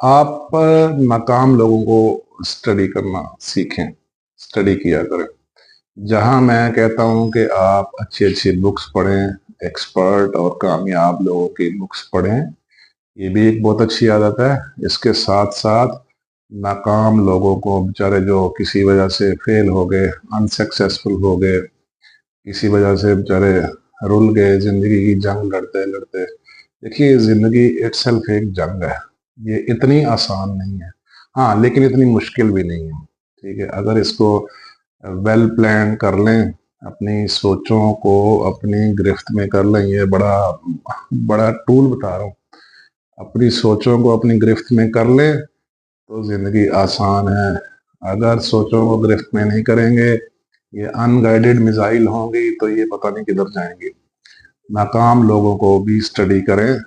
आप नाकाम लोगों को स्टडी करना सीखें, स्टडी किया करें। जहाँ मैं कहता हूँ कि आप अच्छी-अच्छी बुक्स पढ़ें, एक्सपर्ट और कामयाब लोगों की बुक्स पढ़ें, ये भी एक बहुत अच्छी आदत है। इसके साथ-साथ नाकाम लोगों को बेचारे जो किसी वजह से फेल हो गए, अनसक्सेसफुल हो गए, किसी वजह से बेचारे रुल गए ज़िंदगी की जंग लड़ते-लड़ते। देखिए ज़िंदगी इटसेल्फ एक जंग है, ये इतनी आसान नहीं है। हाँ, लेकिन इतनी मुश्किल भी नहीं है, ठीक है? अगर इसको वेल प्लान कर लें, अपनी सोचों को अपनी गिरफ्त में कर लें, ये बड़ा बड़ा टूल बता रहा हूँ। अपनी सोचों को अपनी गिरफ्त में कर लें, तो ज़िंदगी आसान है। अगर सोचों को गिरफ्त में नहीं करेंगे, ये अनगाइडेड मिसाइल होंगी, तो ये पता नहीं किधर जाएँगी। नाकाम लोगों को भी स्टडी करें